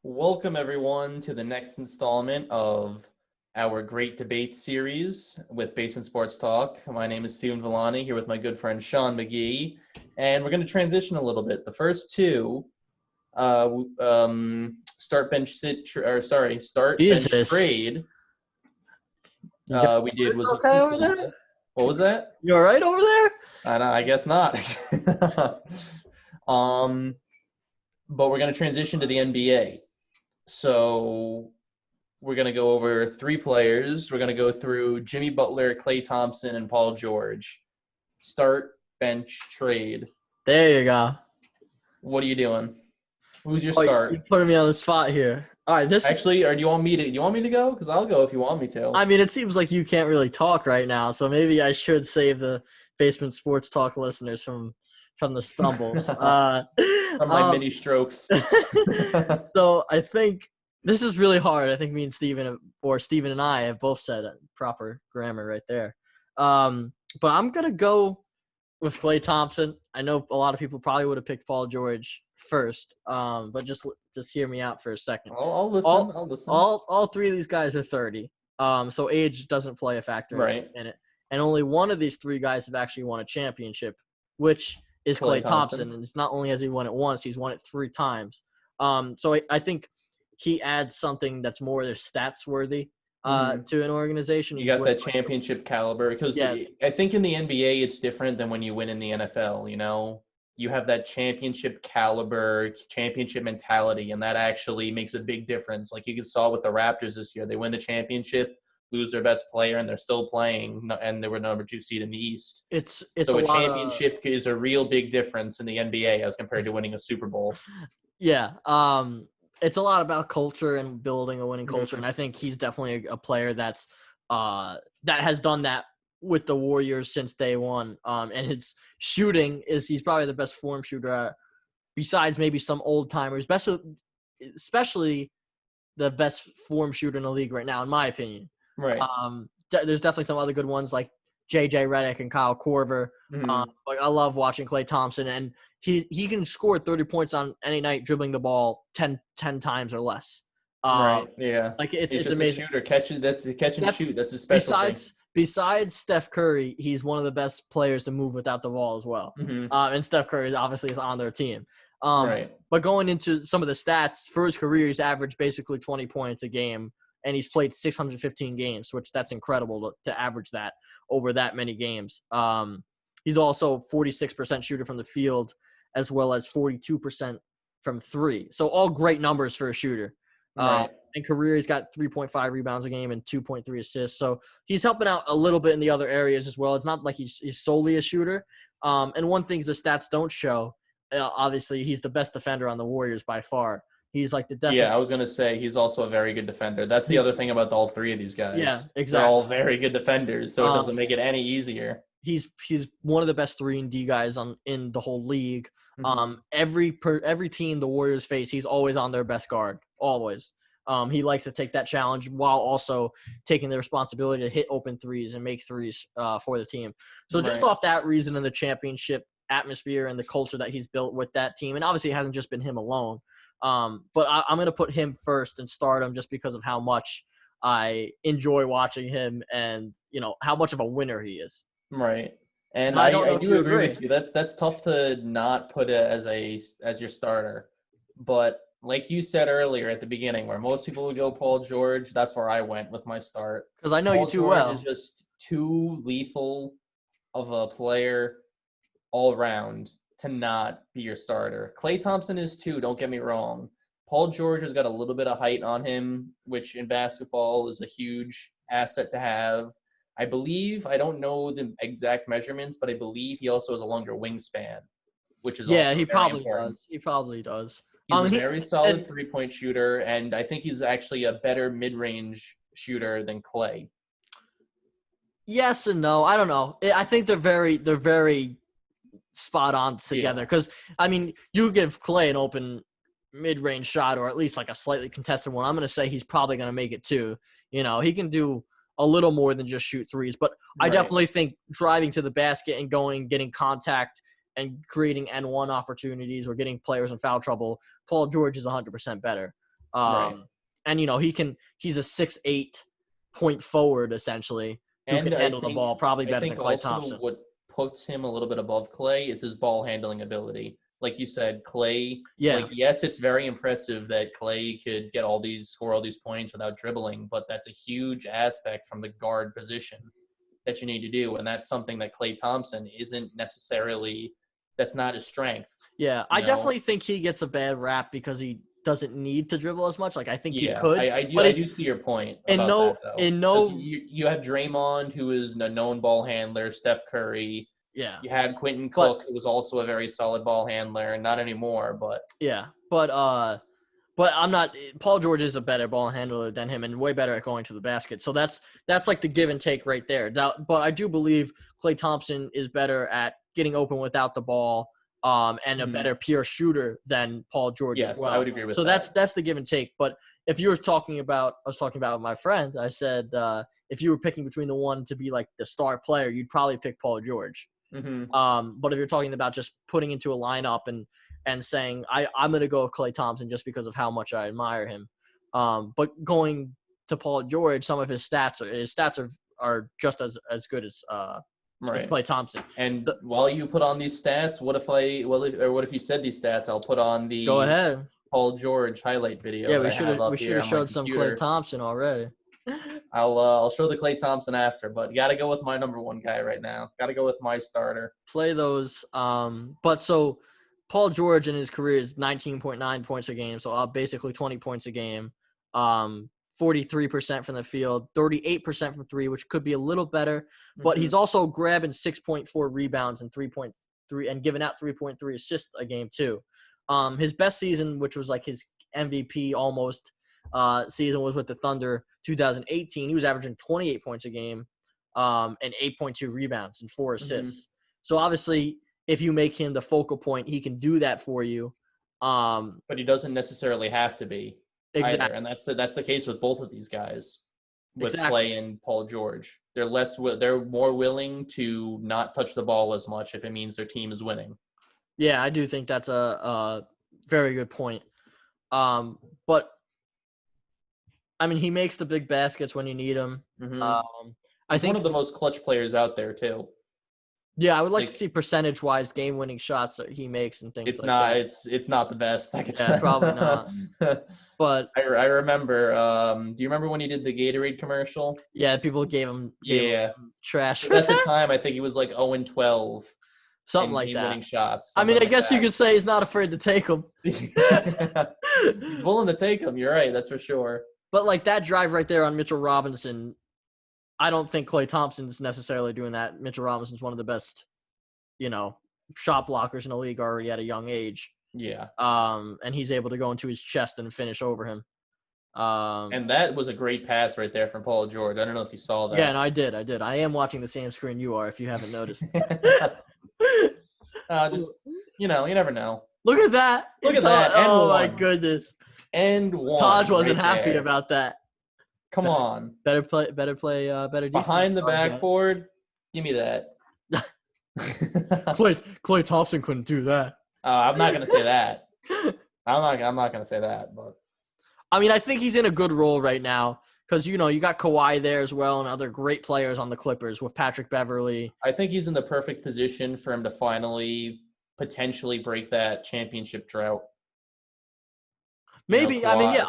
Welcome, everyone, to the next installment of our great debate series with Basement Sports Talk. My name is Steven Villani, here with my good friend Sean McGee, and we're going to transition a little bit. The first two, start bench Jesus. trade. You got We did was okay over there? What was that? You all right over there? I guess not. But we're going to transition to the NBA. So we're going to go over three players. We're going to go through Jimmy Butler, Klay Thompson, and Paul George. Start, bench, trade. There you go. What are you doing? Who's your Oh, start? you're putting me on the spot here. All right, Actually, or do you want me to go? Because I'll go if you want me to. I mean, it seems like you can't really talk right now, so maybe I should save the Basement Sports Talk listeners from the stumbles. From my mini strokes. So I think this is really hard. I think me and Steven and I have both said proper grammar right there. But I'm gonna go with Klay Thompson. I know a lot of people probably would have picked Paul George first, but just hear me out for a second. I'll listen. I'll listen. All three of these guys are 30, so age doesn't play a factor in it. And only one of these three guys have actually won a championship, which is Klay Thompson. And it's not only has he won it once, he's won it 3 times. So I think he adds something that's more stats worthy to an organization. You got that championship caliber because I think in the NBA it's different than when you win in the NFL. You know, you have that championship caliber, championship mentality, and that actually makes a big difference. Like you saw with the Raptors this year, they win the championship, lose their best player, and they're still playing, and they were number 2 seed in the East. It's so a championship is a real big difference in the NBA as compared to winning a Super Bowl. Yeah, it's a lot about culture and building a winning culture, and I think he's definitely a player that's that has done that with the Warriors since day one. And his shooting he's probably the best form shooter besides maybe some old timers, especially the best form shooter in the league right now, in my opinion. Right. There's definitely some other good ones like JJ Redick and Kyle Korver. Like I love watching Klay Thompson, and he can score 30 points on any night dribbling the ball 10 times or less. Right. Yeah. Like it's just amazing. A shooter. That's a catch and shoot. That's his specialty. Besides Steph Curry, he's one of the best players to move without the ball as well. And Steph Curry obviously is on their team. Right. But going into some of the stats, for his career, he's averaged basically 20 points a game, and he's played 615 games, which that's incredible to average that over that many games. He's also 46% shooter from the field, as well as 42% from 3. So all great numbers for a shooter. Right. In career, he's got 3.5 rebounds a game and 2.3 assists. So he's helping out a little bit in the other areas as well. It's not like he's solely a shooter. And one thing the stats don't show, obviously, he's the best defender on the Warriors by far. He's like the Yeah, I was going to say he's also a very good defender. That's the other thing about all three of these guys. Yeah, exactly. They're all very good defenders, so it doesn't make it any easier. He's one of the best 3-and-D guys in the whole league. Every team the Warriors face, he's always on their best guard, always. He likes to take that challenge while also taking the responsibility to hit open threes and make threes for the team. So just off that reason and the championship atmosphere and the culture that he's built with that team, and obviously it hasn't just been him alone. But I'm going to put him first and start him just because of how much I enjoy watching him and, how much of a winner he is. Right. And I do agree with you. That's tough to not put it as your starter. But like you said earlier at the beginning, where most people would go Paul George, that's where I went with my start. Because I know Paul you too George well. Is just too lethal of a player all around to not be your starter. Klay Thompson is too, don't get me wrong. Paul George has got a little bit of height on him, which in basketball is a huge asset to have. I believe, I don't know the exact measurements, but I believe he also has a longer wingspan, which is also he very probably important. does. He probably does. He's a very solid three-point shooter, and I think he's actually a better mid-range shooter than Klay. Yes and no. I don't know. I think they're very spot on together because, I mean, you give Klay an open mid-range shot or at least like a slightly contested one. I'm going to say he's probably going to make it too. He can do a little more than just shoot threes, but I definitely think driving to the basket and getting contact and creating N1 opportunities or getting players in foul trouble, Paul George is 100% better. Right. And he's a 6'8" point forward essentially who And can handle the ball probably better than Klay also Thompson. what puts him a little bit above Klay is his ball handling ability. Like you said, Klay, Yeah. like, yes, it's very impressive that Klay could score all these points without dribbling, but that's a huge aspect from the guard position that you need to do. And that's something that Klay Thompson isn't necessarily, that's not his strength. Yeah, I definitely think he gets a bad rap because he doesn't need to dribble as much. Like, I think he could. I do see your point about that, though. You have Draymond, who is a known ball handler, Steph Curry. Yeah. You had Quentin Cook, who was also a very solid ball handler. Not anymore, but. Yeah, but I'm not – Paul George is a better ball handler than him and way better at going to the basket. So that's like the give and take right there. Now, but I do believe Klay Thompson is better at getting open without the ball and a better pure shooter than Paul George as well. Yes, I would agree with that. So that's the give and take. But if you were talking about – I was talking about my friend. I said if you were picking between the one to be like the star player, you'd probably pick Paul George. Mm-hmm. But if you're talking about just putting into a lineup and saying I'm going to go with Klay Thompson just because of how much I admire him, but going to Paul George, some of his stats are just as good as Klay Thompson. And while you put on these stats, what if you said these stats? I'll put on the go ahead Paul George highlight video. Yeah, we should have showed some Klay Thompson already. I'll show the Klay Thompson after, but got to go with my number one guy right now. Got to go with my starter. Play those. But so Paul George in his career is 19.9 points a game, so basically 20 points a game. 43% from the field, 38% from three, which could be a little better. But he's also grabbing 6.4 rebounds and 3.3 and giving out 3.3 assists a game too. His best season, which was like his MVP almost season, was with the Thunder 2018. He was averaging 28 points a game and 8.2 rebounds and 4 assists. So obviously, if you make him the focal point, he can do that for you. But he doesn't necessarily have to be. Exactly. Either. And that's the case with both of these guys, with Klay and Paul George. They're more willing to not touch the ball as much if it means their team is winning. Yeah, I do think that's a very good point. But I mean, he makes the big baskets when you need him. He's one of the most clutch players out there too. Yeah, I would like to see percentage-wise game-winning shots that he makes and things that. It's not the best. I could tell. Probably not. But I remember. Do you remember when he did the Gatorade commercial? Yeah, people gave him trash. At the time, I think he was like 0-12. Something like that. Winning shots. I mean, I guess you could say he's not afraid to take them. He's willing to take them. You're right. That's for sure. But like that drive right there on Mitchell Robinson, I don't think Klay Thompson's necessarily doing that. Mitchell Robinson's one of the best, shot blockers in the league already at a young age. Yeah. And he's able to go into his chest and finish over him. And that was a great pass right there from Paul George. I don't know if you saw that. Yeah, no, I did. I am watching the same screen you are, if you haven't noticed. You never know. Look at that. Look at that. Oh, my goodness. And one. Taj wasn't happy about that. Come on. Better better defense. Behind the backboard. Give me that. Klay Thompson couldn't do that. I'm not gonna say that. I'm not gonna say that, but I mean, I think he's in a good role right now because you got Kawhi there as well and other great players on the Clippers with Patrick Beverley. I think he's in the perfect position for him to finally potentially break that championship drought. Maybe. I mean, yeah.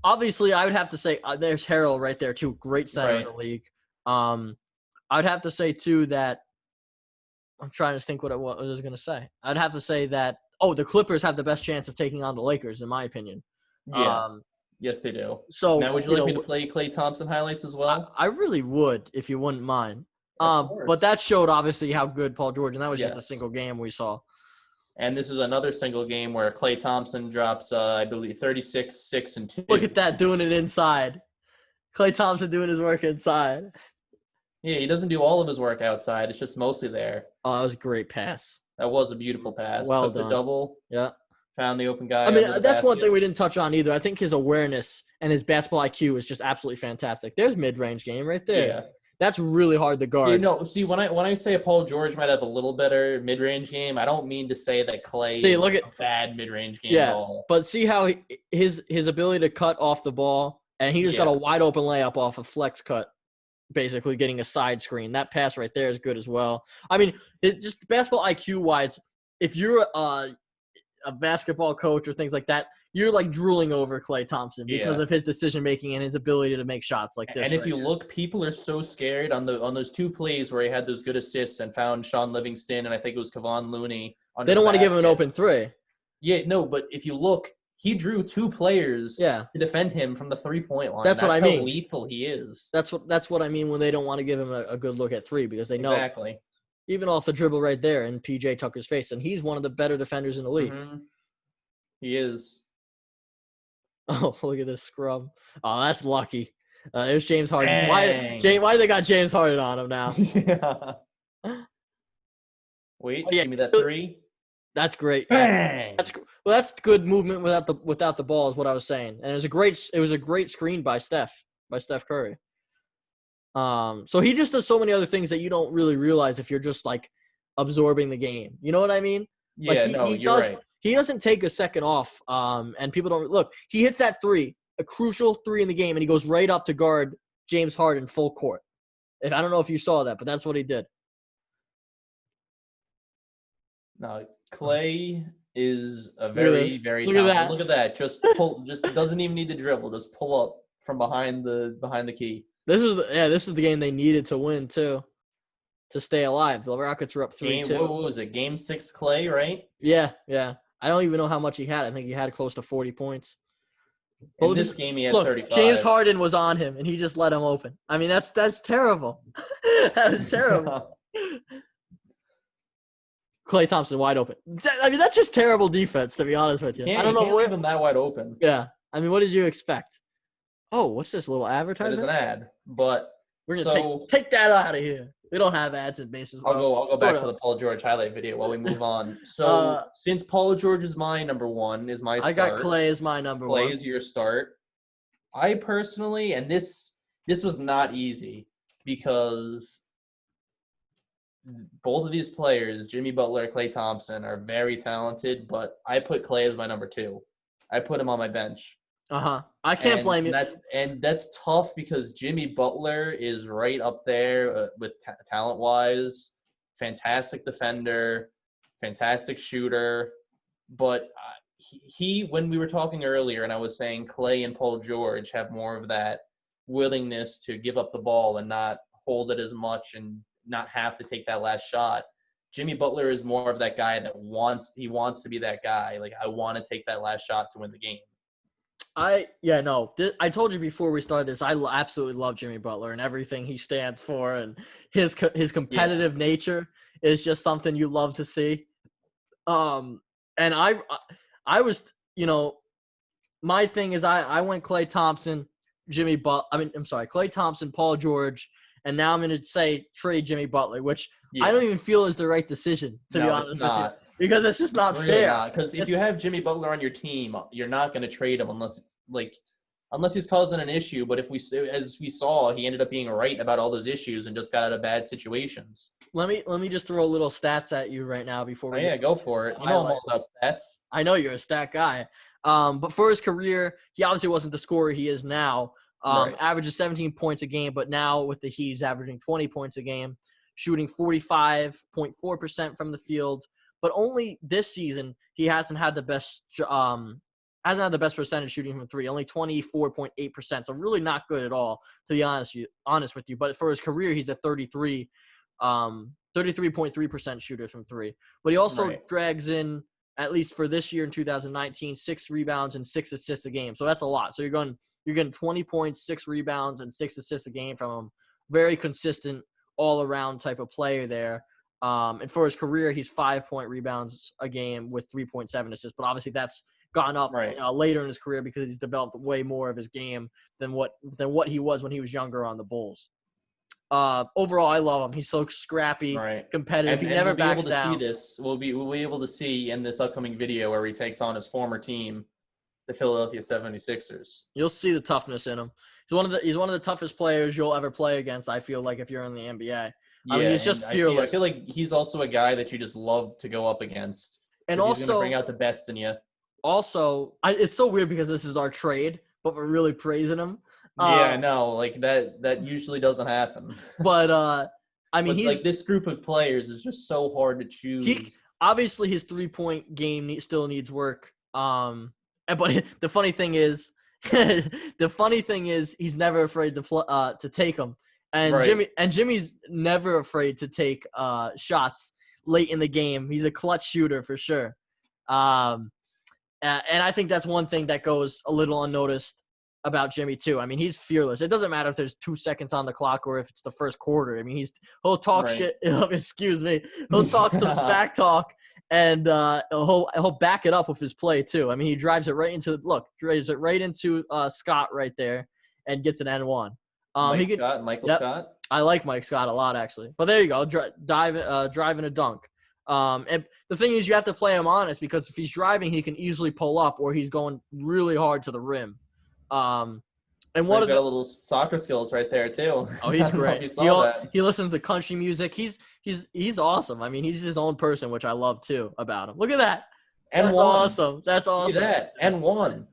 Obviously, I would have to say there's Harrell right there too. Great center in the league. I'd have to say too that I'm trying to think what I was going to say. I'd have to say that the Clippers have the best chance of taking on the Lakers, in my opinion. Yeah. Yes, they do. So now, would you like me to play Klay Thompson highlights as well? I really would, if you wouldn't mind. But that showed obviously how good Paul George, and that was just a single game we saw. And this is another single game where Klay Thompson drops, I believe, 36, 6, and 2. Look at that, doing it inside. Klay Thompson doing his work inside. Yeah, he doesn't do all of his work outside. It's just mostly there. Oh, that was a great pass. That was a beautiful pass. Well Took done. the double. Yeah. Found the open guy. I mean, that's one thing we didn't touch on either. I think his awareness and his basketball IQ is just absolutely fantastic. There's mid-range game right there. Yeah. That's really hard to guard. You know, see, when I say Paul George might have a little better mid-range game, I don't mean to say that Clay See, is look at a bad mid-range game at all. but see how his ability to cut off the ball, and he just got a wide open layup off a flex cut, basically getting a side screen. That pass right there is good as well. I mean, it just basketball IQ wise, if you're a basketball coach or things like that, you're like drooling over Klay Thompson because of his decision making and his ability to make shots like this. And if you look, people are so scared on those 2 plays where he had those good assists and found Sean Livingston and I think it was Kevon Looney. They don't want to give him an open 3. Yeah, no, but if you look, he drew 2 players to defend him from the 3-point line. That's what I mean. How lethal he is. That's what I mean when they don't want to give him a good look at 3 because they know exactly. Even off the dribble right there in PJ Tucker's face, and he's one of the better defenders in the league. Mm-hmm. He is. Oh, look at this scrum. Oh, that's lucky. It was James Harden. Why they got James Harden on him now? Wait, give me that 3. That's great. Bang! That's good movement without the ball is what I was saying. And it was a great screen by Steph Curry. So he just does so many other things that you don't really realize if you're just like absorbing the game. You know what I mean? Yeah, you're right. He doesn't take a second off. And people don't look. He hits that 3, a crucial 3 in the game, and he goes right up to guard James Harden full court. I don't know if you saw that, but that's what he did. No, Clay is a very, very talented. Look at that. Just doesn't even need to dribble. Just pull up from behind the key. This is the game they needed to win too, to stay alive. The Rockets were up 3-2. What was it? Game 6 Clay, right? Yeah. I don't even know how much he had. I think he had close to 40 points. In this game, he had 35. James Harden was on him, and he just let him open. I mean, that's terrible. That was terrible. Klay Thompson wide open. I mean, that's just terrible defense, to be honest with you. I don't know why him that wide open. Yeah. I mean, what did you expect? Oh, what's this little advertisement? It is an ad, but we're gonna take that out of here. We don't have ads in baseball. I'll go back to the Paul George highlight video while we move on. So since Paul George is my number 1, is my start. I got Klay as my number 1. Klay is your start. I personally, and this was not easy because both of these players, Jimmy Butler, Klay Thompson, are very talented, but I put Klay as my number 2. I put him on my bench. I can't blame you. That's tough because Jimmy Butler is right up there with talent-wise. Fantastic defender, fantastic shooter. But he, when we were talking earlier, and I was saying Klay and Paul George have more of that willingness to give up the ball and not hold it as much and not have to take that last shot. Jimmy Butler is more of that guy that wants to be that guy. Like, I want to take that last shot to win the game. I told you before we started this, I absolutely love Jimmy Butler and everything he stands for, and his competitive nature is just something you love to see. And I was, my thing is I went Klay Thompson, Klay Thompson, Paul George, and now I'm going to say trade Jimmy Butler, which I don't even feel is the right decision, to be honest with you. Because it's just not fair. Because if you have Jimmy Butler on your team, you're not going to trade him unless he's causing an issue. But as we saw, he ended up being right about all those issues and just got out of bad situations. Let me just throw a little stats at you right now before we go for it. You know I'm all about stats. I know you're a stat guy. But for his career, he obviously wasn't the scorer he is now. Averages 17 points a game, but now with the Heat, he's averaging 20 points a game, shooting 45.4% from the field. But only this season he hasn't had the best percentage shooting from 3, only 24.8%. So really not good at all, to be honest with you. But for his career, he's a 33.3% shooter from 3. But he also drags in, at least for this year in 2019, 6 rebounds and 6 assists a game. So that's a lot. So you're getting 20 points, 6 rebounds, and 6 assists a game from him. Very consistent, all-around type of player there. And for his career, he's 5 rebounds a game with 3.7 assists. But obviously that's gone up later in his career because he's developed way more of his game than what he was when he was younger on the Bulls. Overall, I love him. He's so scrappy, competitive. He never backs down. We'll be able to see in this upcoming video where he takes on his former team the Philadelphia 76ers. You'll see the toughness in him. He's one of the toughest players you'll ever play against. I feel like if you're in the NBA. I mean, he's just fearless. I feel like he's also a guy that you just love to go up against. And also, he's going to bring also, out the best in you. It's so weird because this is our trade, but we're really praising him. Yeah, I know. Like that usually doesn't happen. But I mean, he's like this group of players is just so hard to choose. Obviously, his 3-point game still needs work. But the funny thing is, he's never afraid to take them. And right. Jimmy's never afraid to take shots late in the game. He's a clutch shooter for sure. And I think that's one thing that goes a little unnoticed about Jimmy too. I mean, he's fearless. It doesn't matter if there's 2 seconds on the clock or if it's the first quarter. I mean, he'll talk shit. Excuse me. He'll talk some smack talk, and he'll back it up with his play too. I mean, he drives it right into Scott right there, and gets an N1. Michael Scott. I like Mike Scott a lot actually. But there you go, driving a dunk. And the thing is, you have to play him honest because if he's driving, he can easily pull up, or he's going really hard to the rim. And he's got a little soccer skills right there too. Oh, he's great. He listens to country music. He's awesome. I mean, he's his own person, which I love too about him. Look at that. That's awesome. That's awesome. Look at that. And one.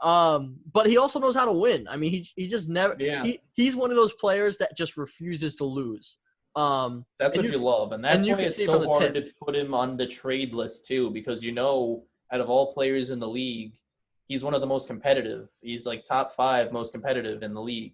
But he also knows how to win. I mean, he just never. Yeah. He's one of those players that just refuses to lose. That's what you love, and that's why it's so hard to put him on the trade list too, because out of all players in the league, he's one of the most competitive. He's like top 5 most competitive in the league.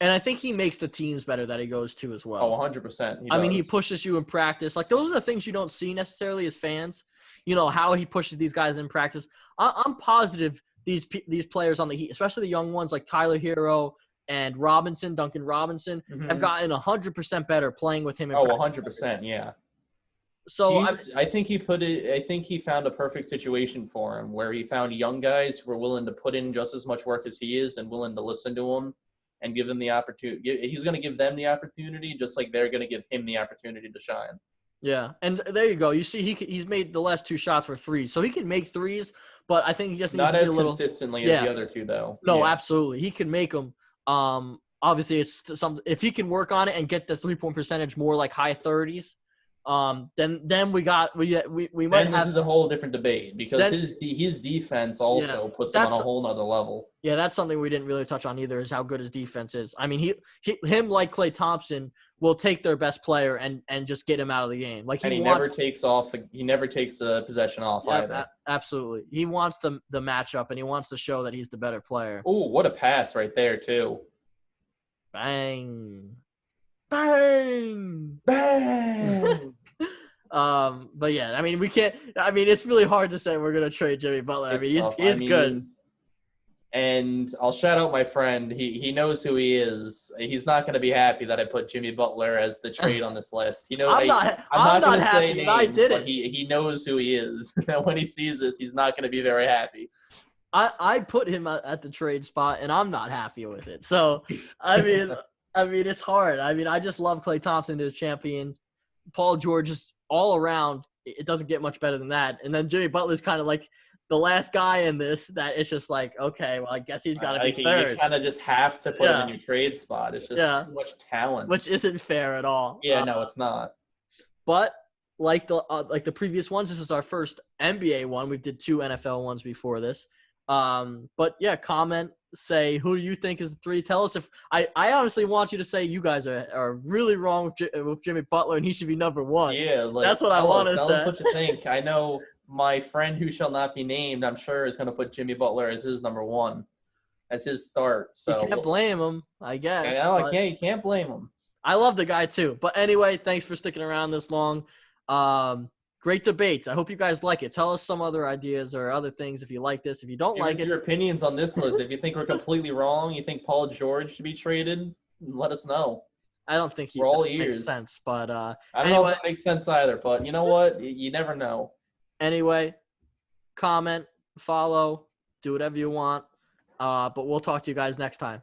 And I think he makes the teams better that he goes to as well. Oh, 100%. I mean, he pushes you in practice. Like, those are the things you don't see necessarily as fans. You know, how he pushes these guys in practice. I'm positive these players on the Heat, especially the young ones like Tyler Hero and Duncan Robinson, have gotten 100% better playing with him in practice. 100%, yeah. So I think he found a perfect situation for him where he found young guys who were willing to put in just as much work as he is and willing to listen to him and give them the opportunity. He's going to give them the opportunity just like they're going to give him the opportunity to shine. Yeah, and there you go. You see, he's made the last 2 shots for threes, so he can make threes, but I think he just needs to be a little consistently as the other two, though. No, absolutely, he can make them. Obviously, it's something. If he can work on it and get the 3-point percentage more like high 30s. Then we might have. This is a whole different debate because his defense also puts him on a whole nother level. Yeah, that's something we didn't really touch on either, is how good his defense is. I mean, him like Klay Thompson will take their best player and just get him out of the game. Like he never takes a possession off either. Absolutely, he wants the matchup and he wants to show that he's the better player. Oh, what a pass right there too! Bang. Bang! Bang! But yeah, I mean, it's really hard to say we're gonna trade Jimmy Butler. I mean, he's good. And I'll shout out my friend. He knows who he is. He's not gonna be happy that I put Jimmy Butler as the trade on this list. You know, I'm not happy names, I did it. He knows who he is. And when he sees this, he's not gonna be very happy. I put him at the trade spot, and I'm not happy with it. So, I mean, it's hard. I mean, I just love Klay Thompson as a champion. Paul George is all around. It doesn't get much better than that. And then Jimmy Butler's kind of like the last guy in this that it's just like, okay, well, I guess he's got to be third. You kind of just have to put him in your trade spot. It's just too much talent. Which isn't fair at all. Yeah, no, it's not. But like the previous ones, this is our first NBA one. We did 2 NFL ones before this. But yeah, comment, say who do you think is the 3. Tell us if I honestly want you to say you guys are really wrong with Jimmy Butler and he should be number 1. Yeah, that's what I want to say. Tell us what you think. I know my friend who shall not be named, I'm sure, is going to put Jimmy Butler as his number 1, as his start. So you can't blame him, I guess. You can't blame him. I love the guy too. But anyway, thanks for sticking around this long. Great debates. I hope you guys like it. Tell us some other ideas or other things if you like this. If you don't like it. Give us your opinions on this list. If you think we're completely wrong, you think Paul George should be traded, let us know. I don't think we're all ears. Makes sense, but I don't know if it makes sense either, but you know what? You never know. Anyway, comment, follow, do whatever you want. But we'll talk to you guys next time.